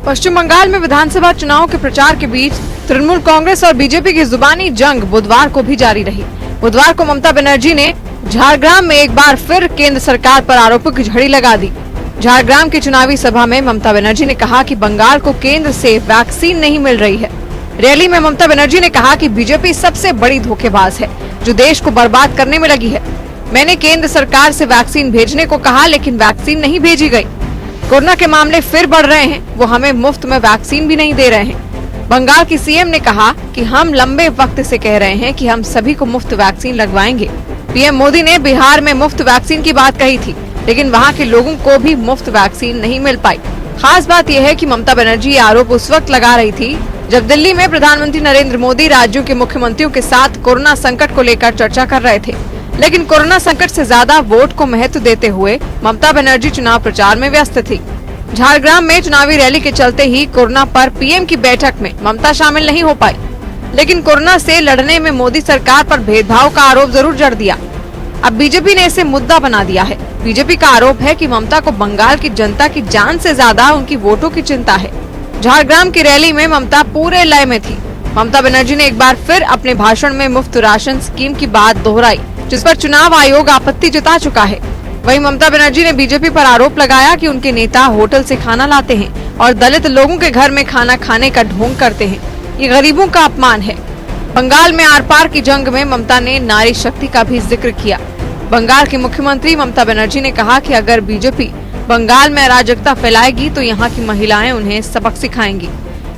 पश्चिम बंगाल में विधानसभा चुनाव के प्रचार के बीच तृणमूल कांग्रेस और बीजेपी की जुबानी जंग बुधवार को भी जारी रही। बुधवार को ममता बनर्जी ने झारग्राम में एक बार फिर केंद्र सरकार पर आरोपों की झड़ी लगा दी। झारग्राम की चुनावी सभा में ममता बनर्जी ने कहा कि बंगाल को केंद्र से वैक्सीन नहीं मिल रही है। रैली में ममता बनर्जी ने कहा कि बीजेपी सबसे बड़ी धोखेबाज है जो देश को बर्बाद करने में लगी है। मैंने केंद्र सरकार से वैक्सीन भेजने को कहा लेकिन वैक्सीन नहीं भेजी गई। कोरोना के मामले फिर बढ़ रहे हैं, वो हमें मुफ्त में वैक्सीन भी नहीं दे रहे हैं। बंगाल की सीएम ने कहा कि हम लंबे वक्त से कह रहे हैं कि हम सभी को मुफ्त वैक्सीन लगवाएंगे। पीएम मोदी ने बिहार में मुफ्त वैक्सीन की बात कही थी, लेकिन वहां के लोगों को भी मुफ्त वैक्सीन नहीं मिल पाई। खास बात यह है कि ममता बनर्जी ये आरोप उस वक्त लगा रही थी जब दिल्ली में प्रधानमंत्री नरेंद्र मोदी राज्यों के मुख्यमंत्रियों के साथ कोरोना संकट को लेकर चर्चा कर रहे थे। लेकिन कोरोना संकट से ज्यादा वोट को महत्व देते हुए ममता बनर्जी चुनाव प्रचार में व्यस्त थी। झारग्राम में चुनावी रैली के चलते ही कोरोना पर पीएम की बैठक में ममता शामिल नहीं हो पाई, लेकिन कोरोना से लड़ने में मोदी सरकार पर भेदभाव का आरोप जरूर जड़ दिया। अब बीजेपी ने इसे मुद्दा बना दिया है। बीजेपी का आरोप है कि ममता को बंगाल की जनता की जान से ज्यादा उनकी वोटों की चिंता है। झारग्राम की रैली में ममता पूरे लय में थी। ममता बनर्जी ने एक बार फिर अपने भाषण में मुफ्त राशन स्कीम की बात दोहराई, जिस पर चुनाव आयोग आपत्ति जता चुका है। वहीं ममता बनर्जी ने बीजेपी पर आरोप लगाया कि उनके नेता होटल से खाना लाते हैं और दलित लोगों के घर में खाना खाने का ढोंग करते हैं। ये गरीबों का अपमान है। बंगाल में आर पार की जंग में ममता ने नारी शक्ति का भी जिक्र किया। बंगाल की मुख्यमंत्री ममता बनर्जी ने कहा कि अगर बीजेपी बंगाल में अराजकता फैलाएगी तो यहाँ की महिलाएं उन्हें सबक सिखाएंगी।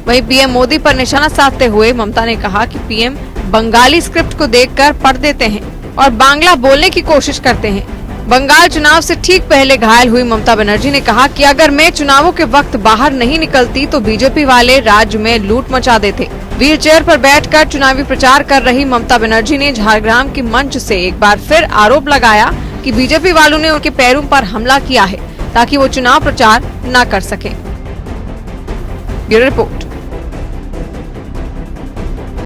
वहीं पीएम मोदी पर निशाना साधते हुए ममता ने कहा कि पीएम बंगाली स्क्रिप्ट को देखकर पढ़ देते हैं और बांग्ला बोलने की कोशिश करते हैं। बंगाल चुनाव से ठीक पहले घायल हुई ममता बनर्जी ने कहा कि अगर मैं चुनावों के वक्त बाहर नहीं निकलती तो बीजेपी वाले राज्य में लूट मचा देते। व्हील चेयर पर बैठकर चुनावी प्रचार कर रही ममता बनर्जी ने झारग्राम के मंच से एक बार फिर आरोप लगाया कि बीजेपी वालों ने उनके पैरों पर हमला किया है ताकि वो चुनाव प्रचार न कर सके। Bureau report.